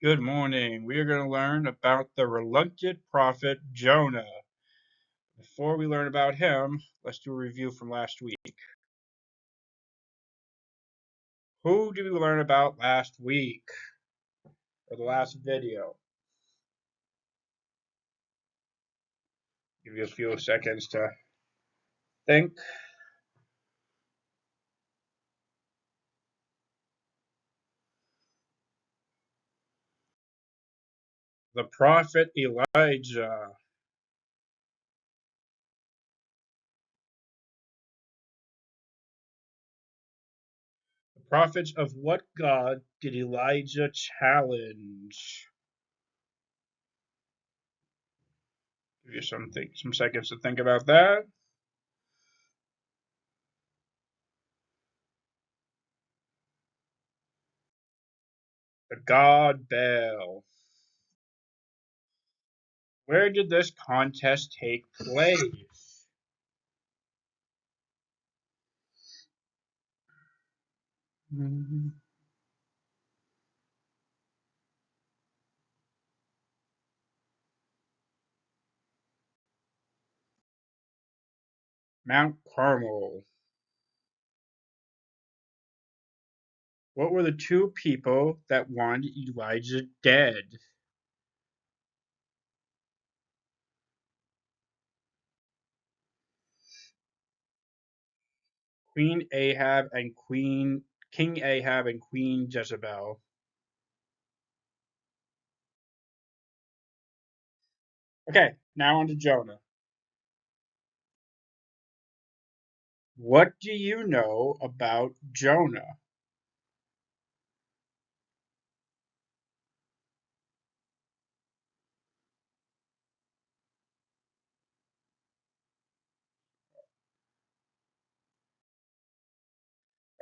Good morning. We are going to learn about the reluctant prophet Jonah. Before we learn about him, let's do a review from last week. Who did we learn about last week? Or the last video? Give you a few seconds to think. The prophet Elijah. The prophets of what God did Elijah challenge? Give you some seconds to think about that. The god Baal. Where did this contest take place? Mount Carmel. What were the two people that wanted Elijah dead? King Ahab and Queen Jezebel. Okay, now on to Jonah. What do you know about Jonah?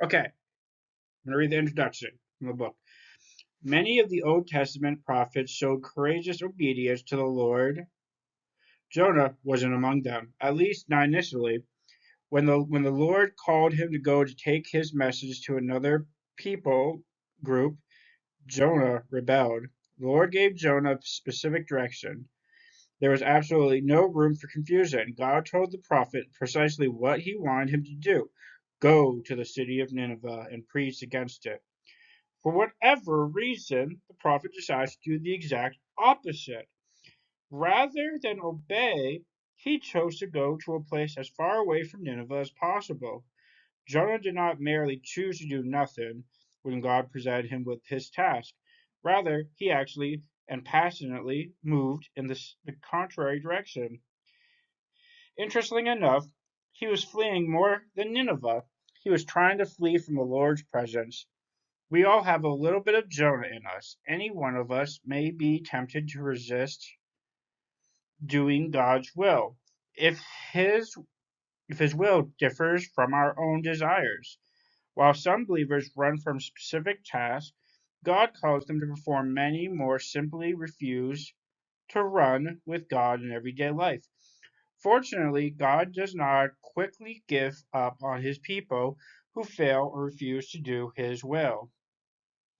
Okay, I'm going to read the introduction from the book. Many of the Old Testament prophets showed courageous obedience to the Lord. Jonah wasn't among them, at least not initially. When the Lord called him to go to take his message to another people group, Jonah rebelled. The Lord gave Jonah specific direction. There was absolutely no room for confusion. God told the prophet precisely what he wanted him to do. Go to the city of Nineveh and preach against it. For whatever reason, the prophet decides to do the exact opposite. Rather than obey, he chose to go to a place as far away from Nineveh as possible. Jonah did not merely choose to do nothing when God presented him with his task. Rather, he actually and passionately moved in the contrary direction. Interestingly enough, he was fleeing more than Nineveh. He was trying to flee from the Lord's presence. We all have a little bit of Jonah in us. Any one of us may be tempted to resist doing God's will if his will differs from our own desires. While some believers run from specific tasks, God calls them to perform many more simply refuse to run with God in everyday life. Fortunately, God does not quickly give up on his people who fail or refuse to do his will.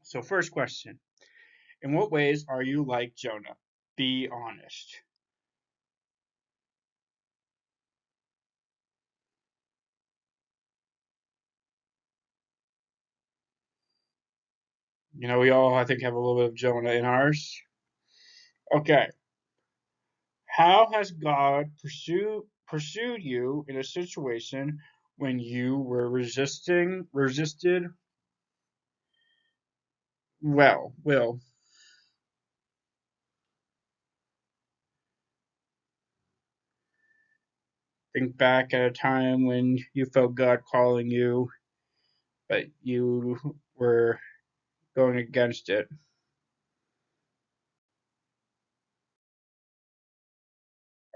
So, first question: in what ways are you like Jonah? Be honest. We all, I think, have a little bit of Jonah in ours. Okay. How has God pursued you in a situation when you were resisted? Will, think back at a time when you felt God calling you, but you were going against it.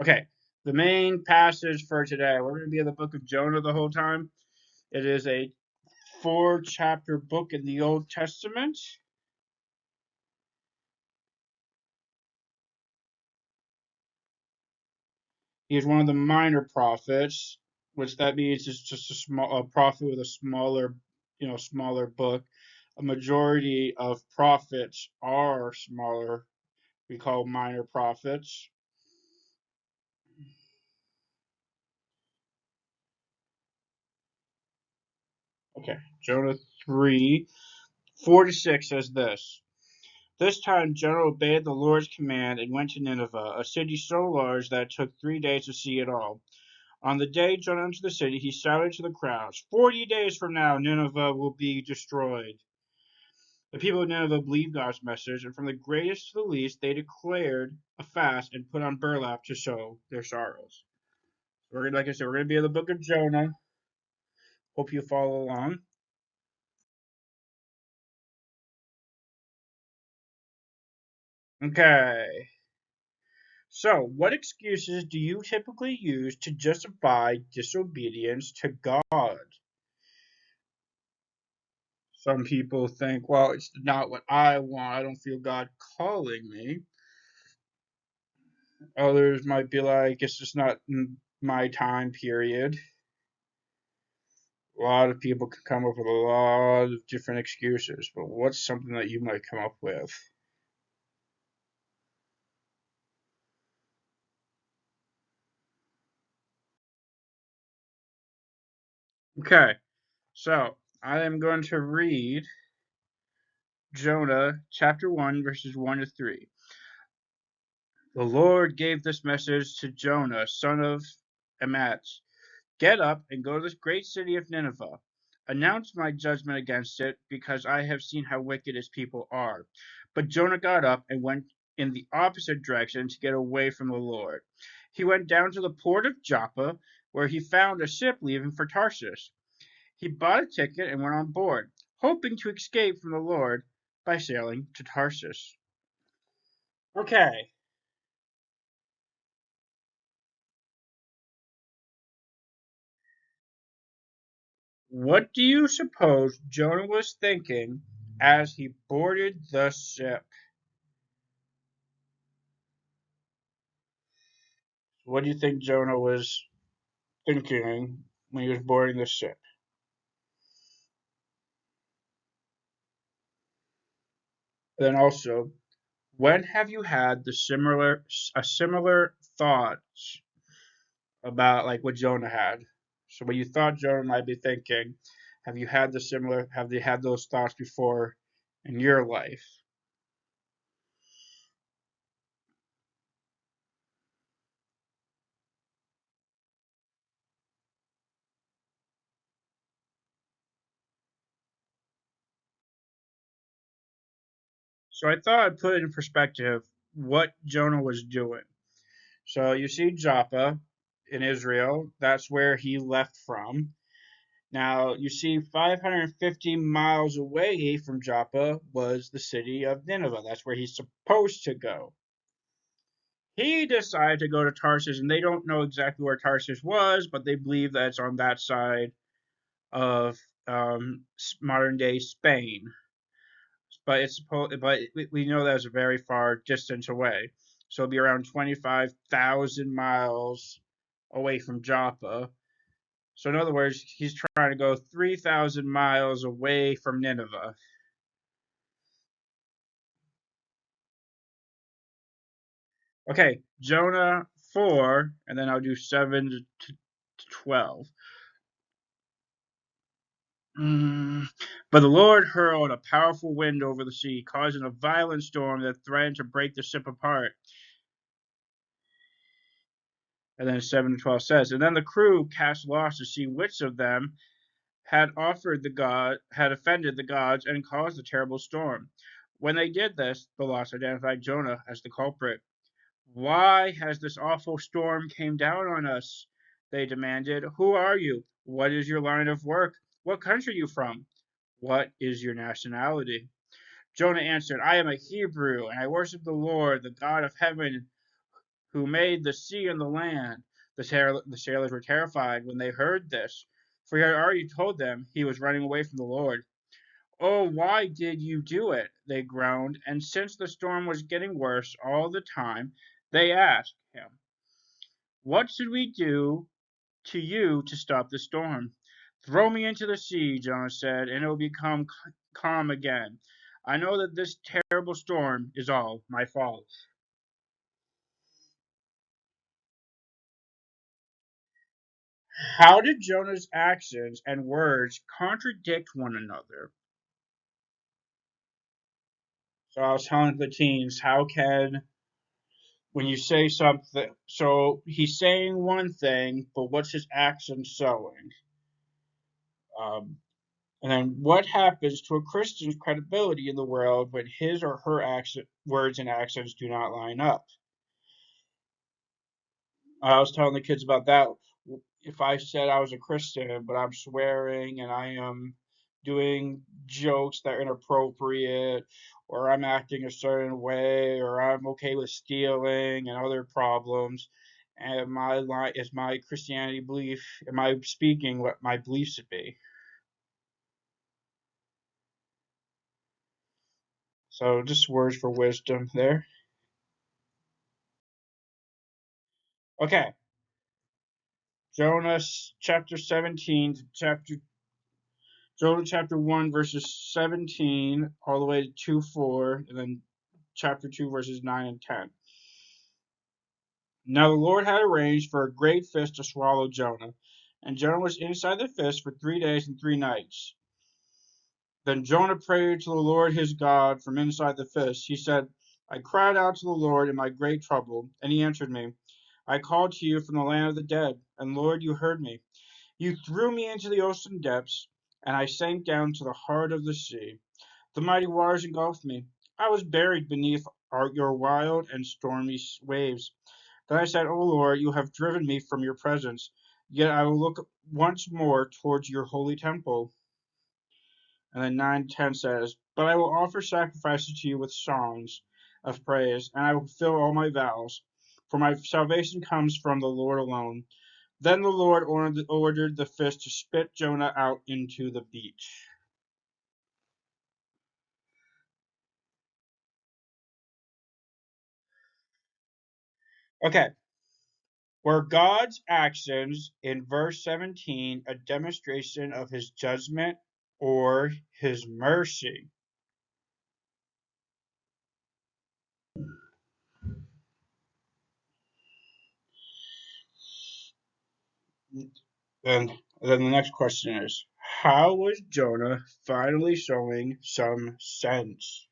Okay, the main passage for today. We're going to be in the book of Jonah the whole time. It is a 4-chapter book in the Old Testament. He is one of the minor prophets, which that means is just a prophet with a smaller book. a majority of prophets are smaller. We call minor prophets. Okay, Jonah 3:4-6 says this. This time Jonah obeyed the Lord's command and went to Nineveh, a city so large that it took 3 days to see it all. On the day Jonah entered the city, he shouted to the crowds, 40 days from now, Nineveh will be destroyed. The people of Nineveh believed God's message, and from the greatest to the least, they declared a fast and put on burlap to show their sorrows. Like I said, we're going to be in the book of Jonah. Hope you follow along. Okay. So, what excuses do you typically use to justify disobedience to God? Some people think, well, it's not what I want. I don't feel God calling me. Others might be like, it's just not my time period. A lot of people can come up with a lot of different excuses, but what's something that you might come up with? Okay, so I am going to read Jonah chapter 1, verses 1 to 3. The Lord gave this message to Jonah, son of Amittai. Get up and go to this great city of Nineveh. Announce my judgment against it, because I have seen how wicked its people are. But Jonah got up and went in the opposite direction to get away from the Lord. He went down to the port of Joppa, where he found a ship leaving for Tarshish. He bought a ticket and went on board, hoping to escape from the Lord by sailing to Tarshish. Okay. What do you suppose Jonah was thinking as he boarded the ship? What do you think Jonah was thinking when he was boarding the ship? Then also, when have you had a similar thoughts about like what Jonah had? So what you thought Jonah might be thinking, have you had those thoughts before in your life? So I thought I'd put it in perspective what Jonah was doing. So you see Joppa in Israel, that's where he left from. Now, you see 550 miles away from Joppa was the city of Nineveh. That's where he's supposed to go. He decided to go to Tarsus, and they don't know exactly where Tarsus was, but they believe that it's on that side of modern day Spain. But we know that's a very far distance away. So it'll be around 25,000 miles away from Joppa. So in other words, he's trying to go 3,000 miles away from Nineveh. Okay, Jonah 4, and then I'll do 7 to 12. But the Lord hurled a powerful wind over the sea, causing a violent storm that threatened to break the ship apart. And then 7 to 12 says, and then the crew cast lots to see which of them had offended the gods and caused the terrible storm. When they did this, the lots identified Jonah as the culprit. Why has this awful storm came down on us? They demanded. Who are you? What is your line of work? What country are you from? What is your nationality? Jonah answered, I am a Hebrew, and I worship the Lord, the God of heaven, who made the sea and the land. The sailors were terrified when they heard this, for he had already told them he was running away from the Lord. Oh, why did you do it? They groaned, and since the storm was getting worse all the time, they asked him, what should we do to you to stop the storm? Throw me into the sea, Jonah said, and it will become calm again. I know that this terrible storm is all my fault. How did Jonah's actions and words contradict one another? So I was telling the teens, how can, when you say something, so he's saying one thing, but what's his action showing? Um, and then what happens to a Christian's credibility in the world when his or her words and actions do not line up? I was telling the kids about that. If I said I was a Christian, but I'm swearing and I am doing jokes that are inappropriate, or I'm acting a certain way, or I'm okay with stealing and other problems, and is my Christianity belief, am I speaking what my beliefs should be? So just words for wisdom there. Okay, Jonah chapter 17 to Jonah chapter 1 verses 17 all the way to 2:4, and then chapter 2 verses 9 and 10. Now the Lord had arranged for a great fish to swallow Jonah, and Jonah was inside the fish for 3 days and 3 nights. Then Jonah prayed to the Lord his God from inside the fish. He said, I cried out to the Lord in my great trouble, and he answered me. I called to you from the land of the dead, and Lord, you heard me. You threw me into the ocean depths, and I sank down to the heart of the sea. The mighty waters engulfed me. I was buried beneath your wild and stormy waves. Then I said, O Lord, you have driven me from your presence, yet I will look once more towards your holy temple. And then 9:10 says, But I will offer sacrifices to you with songs of praise, and I will fulfill all my vows, for my salvation comes from the Lord alone. Then the Lord ordered the fish to spit Jonah out into the beach. Okay, were God's actions in verse 17 a demonstration of his judgment or his mercy? And then the next question is, how was Jonah finally showing some sense?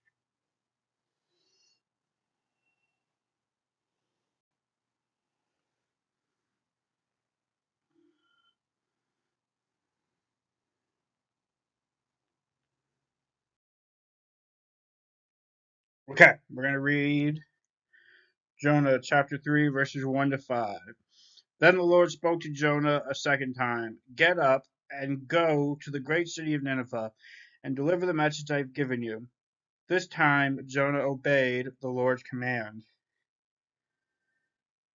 Okay, we're going to read Jonah chapter 3, verses 1 to 5. Then the Lord spoke to Jonah a second time. Get up and go to the great city of Nineveh and deliver the message I have given you. This time Jonah obeyed the Lord's command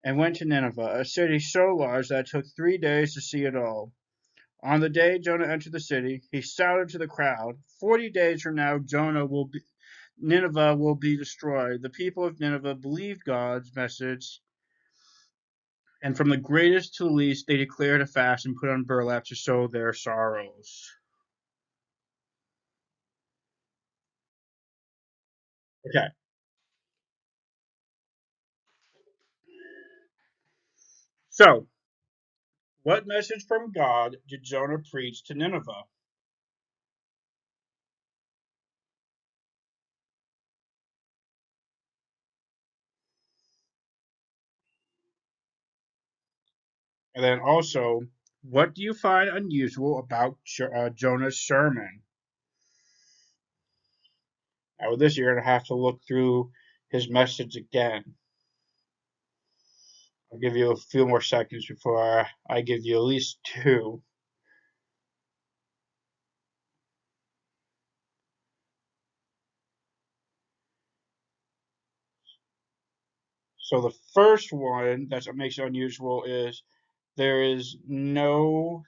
and went to Nineveh, a city so large that it took 3 days to see it all. On the day Jonah entered the city, he shouted to the crowd, 40 days from now Nineveh will be destroyed. The people of Nineveh believed God's message, and from the greatest to the least they declared a fast and put on burlap to show their sorrows. Okay, so what message from God did Jonah preach to Nineveh? And then also, what do you find unusual about Jonah's sermon? Now, with this, you're going to have to look through his message again. I'll give you a few more seconds before I give you at least two. So the first one that makes it unusual is there is no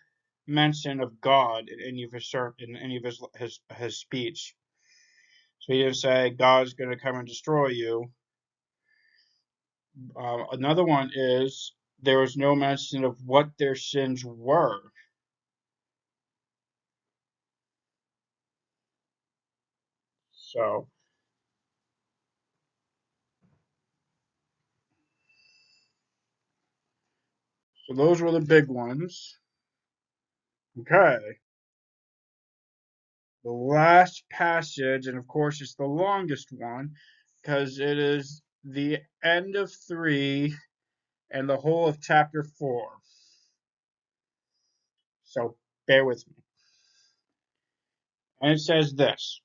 mention of God in any of his speech. So he didn't say God's going to come and destroy you. Another one is there was no mention of what their sins were. So those were the big ones. Okay. The last passage, and of course it's the longest one, because it is the end of 3 and the whole of chapter 4. So bear with me. And it says this.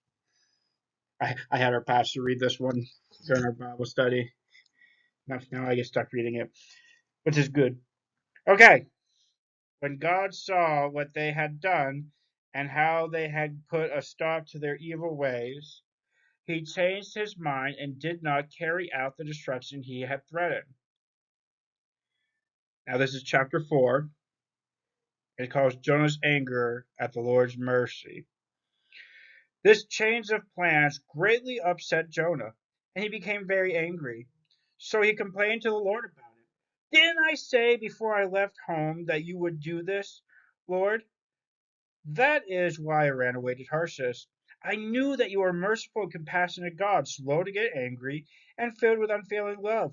I had our pastor read this one during our Bible study. Now I get stuck reading it, which is good. Okay. When God saw what they had done and how they had put a stop to their evil ways, he changed his mind and did not carry out the destruction he had threatened. Now, this is chapter 4. It calls Jonah's anger at the Lord's mercy. This change of plans greatly upset Jonah, and he became very angry. So he complained to the Lord about it. Didn't I say before I left home that you would do this, Lord? That is why I ran away to Tarshish. I knew that you are a merciful and compassionate God, slow to get angry, and filled with unfailing love.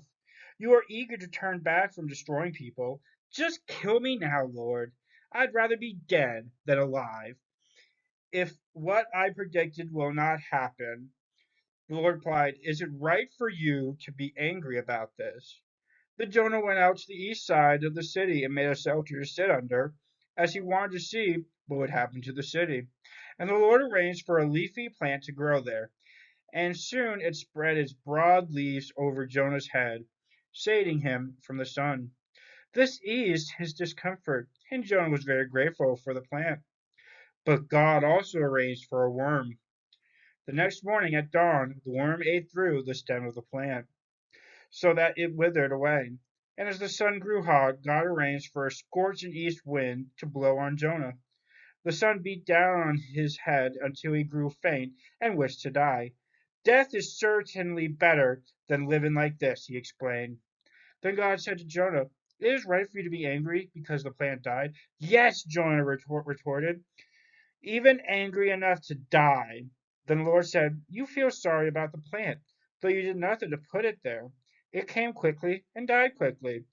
You are eager to turn back from destroying people. Just kill me now, Lord. I'd rather be dead than alive. If what I predicted will not happen, the Lord replied, is it right for you to be angry about this? Then Jonah went out to the east side of the city and made a shelter to sit under, as he wanted to see what would happen to the city. And the Lord arranged for a leafy plant to grow there, and soon it spread its broad leaves over Jonah's head, shading him from the sun. This eased his discomfort, and Jonah was very grateful for the plant. But God also arranged for a worm. The next morning at dawn, the worm ate through the stem of the plant, so that it withered away. And as the sun grew hot, God arranged for a scorching east wind to blow on Jonah. The sun beat down on his head until he grew faint and wished to die. Death is certainly better than living like this, he explained. Then God said to Jonah, it is right for you to be angry because the plant died. Yes, Jonah retorted, even angry enough to die. Then the Lord said, you feel sorry about the plant, though you did nothing to put it there. It came quickly and died quickly.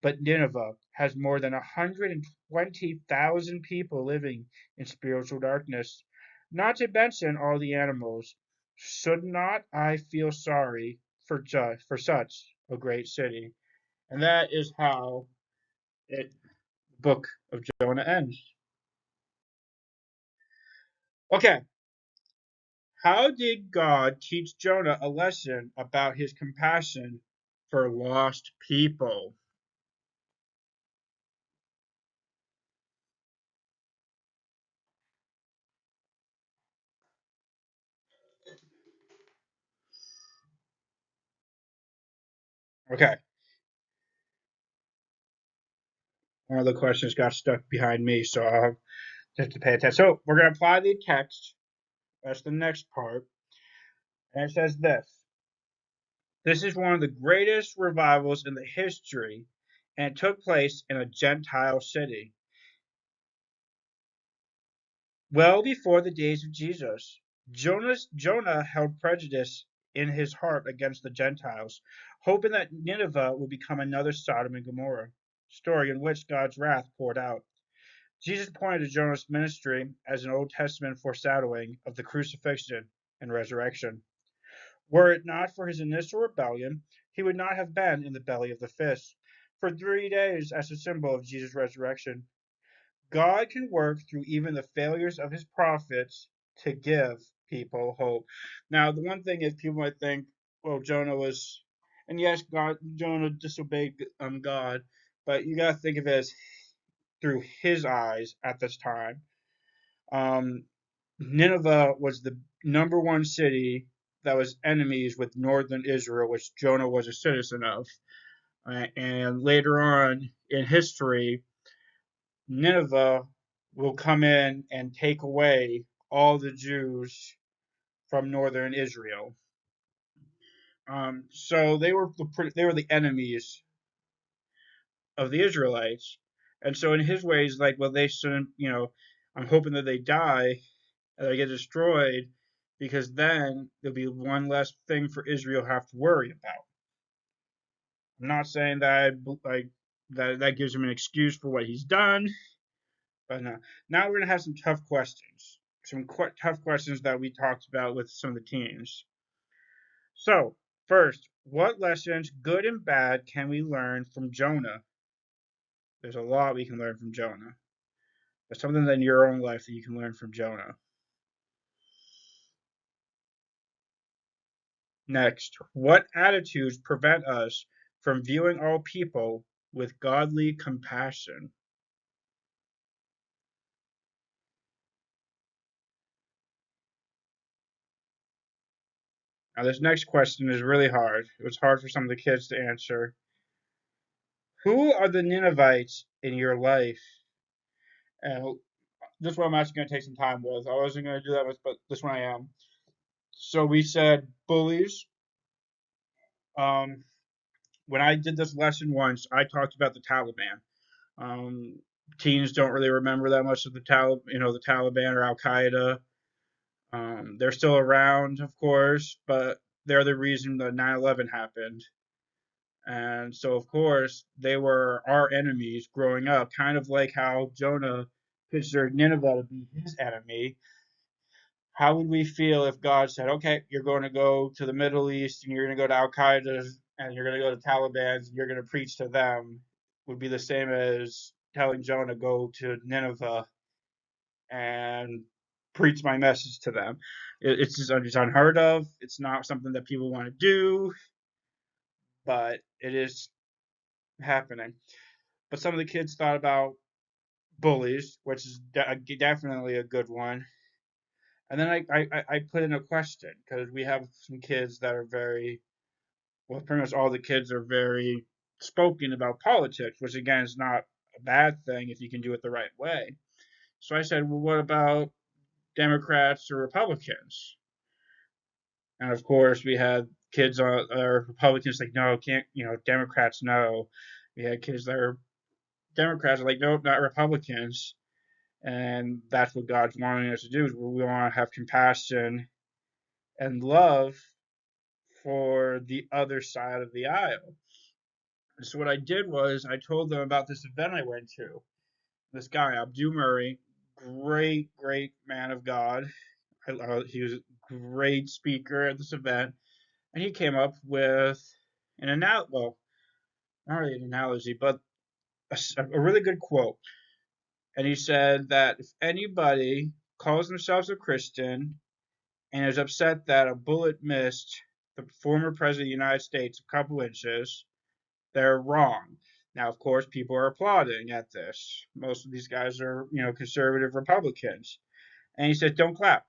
But Nineveh has more than 120,000 people living in spiritual darkness, not to mention all the animals. Should not I feel sorry for such a great city? And that is how the book of Jonah ends. Okay, how did God teach Jonah a lesson about his compassion for lost people? Okay, one of the questions got stuck behind me, so I'll have to pay attention. So we're going to apply the text. That's the next part. And it says this. This is one of the greatest revivals in the history, and it took place in a Gentile city. Well before the days of Jesus, Jonah held prejudice in his heart against the Gentiles, hoping that Nineveh would become another Sodom and Gomorrah, story in which God's wrath poured out. Jesus pointed to Jonah's ministry as an Old Testament foreshadowing of the crucifixion and resurrection. Were it not for his initial rebellion, he would not have been in the belly of the fish for 3 days as a symbol of Jesus' resurrection. God can work through even the failures of his prophets to give people hope. Now, the one thing is, people might think, well, Jonah was, and yes, Jonah disobeyed God, but you got to think of it as through his eyes at this time. Um, Nineveh was the number one city that was enemies with northern Israel, which Jonah was a citizen of. And later on in history, Nineveh will come in and take away all the Jews from northern Israel. So they were the enemies of the Israelites, and so in his ways, like, well, they shouldn't, I'm hoping that they die and they get destroyed, because then there'll be one less thing for Israel to have to worry about. I'm not saying that like that gives him an excuse for what he's done, but no. Now we're gonna have some tough questions, tough questions that we talked about with some of the teams. So first, what lessons, good and bad, can we learn from Jonah? There's a lot we can learn from Jonah. There's something in your own life that you can learn from Jonah. Next, what attitudes prevent us from viewing all people with godly compassion? Now, this next question is really hard. It was hard for some of the kids to answer. Who are the Ninevites in your life? And this one I'm actually going to take some time with. I wasn't going to do that, but this one I am. So we said bullies. Um, when I did this lesson once, I talked about the Taliban. Um, Teens don't really remember that much of the the Taliban or Al Qaeda. They're still around, of course, but they're the reason that 9/11 happened. And so, of course, they were our enemies growing up, kind of like how Jonah considered Nineveh to be his enemy. How would we feel if God said, okay, you're going to go to the Middle East and you're going to go to Al Qaeda and you're going to go to Taliban and you're going to preach to them? Would be the same as telling Jonah, go to Nineveh and preach my message to them. It's just it's unheard of. It's not something that people want to do, but it is happening. But some of the kids thought about bullies, which is definitely a good one. And then I put in a question because we have some kids that are very, well, pretty much all the kids are very spoken about politics, which again is not a bad thing if you can do it the right way. So I said, well, what about Democrats or Republicans? And of course, we had kids or Republicans like, no, can't, Democrats, no. We had kids that are Democrats are like, nope, not Republicans. And that's what God's wanting us to do is we want to have compassion and love for the other side of the aisle. And so what I did was I told them about this event I went to. This guy, Abdu Murray, great man of God. He was a great speaker at this event. And he came up with well, not really an analogy, but a really good quote. And he said that if anybody calls themselves a Christian and is upset that a bullet missed the former president of the United States a couple inches, they're wrong. Now, of course, people are applauding at this. Most of these guys are, conservative Republicans. And he said, don't clap.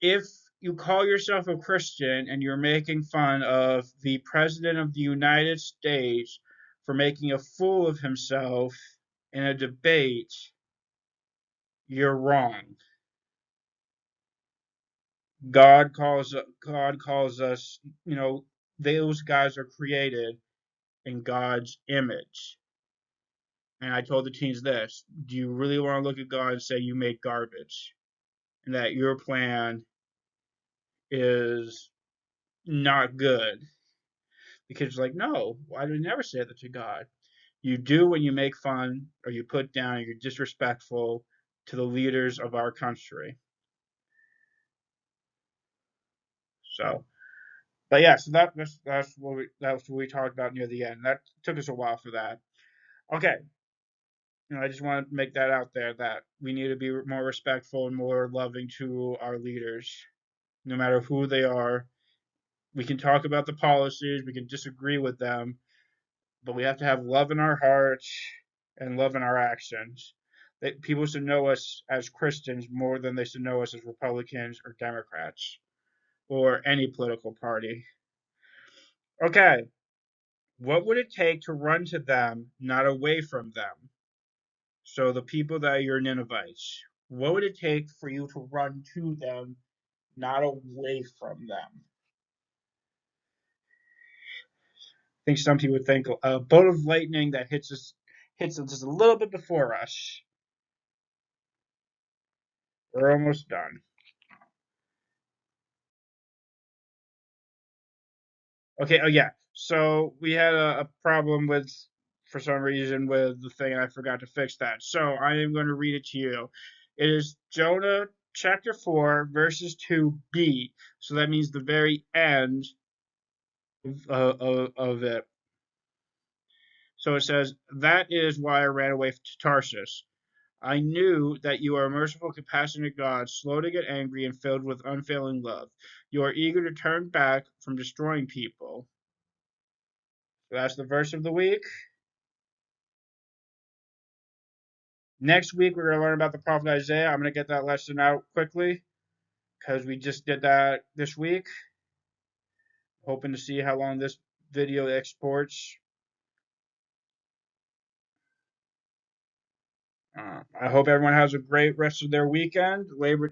If you call yourself a Christian and you're making fun of the President of the United States for making a fool of himself in a debate, you're wrong. God calls us, those guys are created in God's image. And I told the teens this, do you really want to look at God and say you made garbage and that your plan is not good? Because like, no, I would never say that to God. You do when you make fun or you put down or you're disrespectful to the leaders of our country. So, but yeah, so that's what we talked about near the end. That took us a while for that. Okay, I just want to make that out there that we need to be more respectful and more loving to our leaders, no matter who they are. We can talk about the policies, we can disagree with them, but we have to have love in our hearts and love in our actions. That people should know us as Christians more than they should know us as Republicans or Democrats or any political party. Okay, what would it take to run to them, not away from them? So the people that are your Ninevites, what would it take for you to run to them, not away from them? I think some people would think a bolt of lightning that hits us just a little bit before us. We're almost done. Okay, oh yeah. So we had a problem with, for some reason, with the thing, and I forgot to fix that. So I am going to read it to you. It is Jonah chapter 4, verses 2b. So that means the very end of it. So it says, "That is why I ran away to Tarsus. I knew that you are a merciful, compassionate God, slow to get angry and filled with unfailing love. You are eager to turn back from destroying people." So that's the verse of the week. Next week, we're going to learn about the prophet Isaiah. I'm going to get that lesson out quickly because we just did that this week. Hoping to see how long this video exports. I hope everyone has a great rest of their weekend.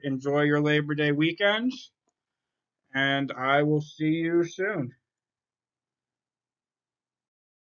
Enjoy your Labor Day weekend, and I will see you soon.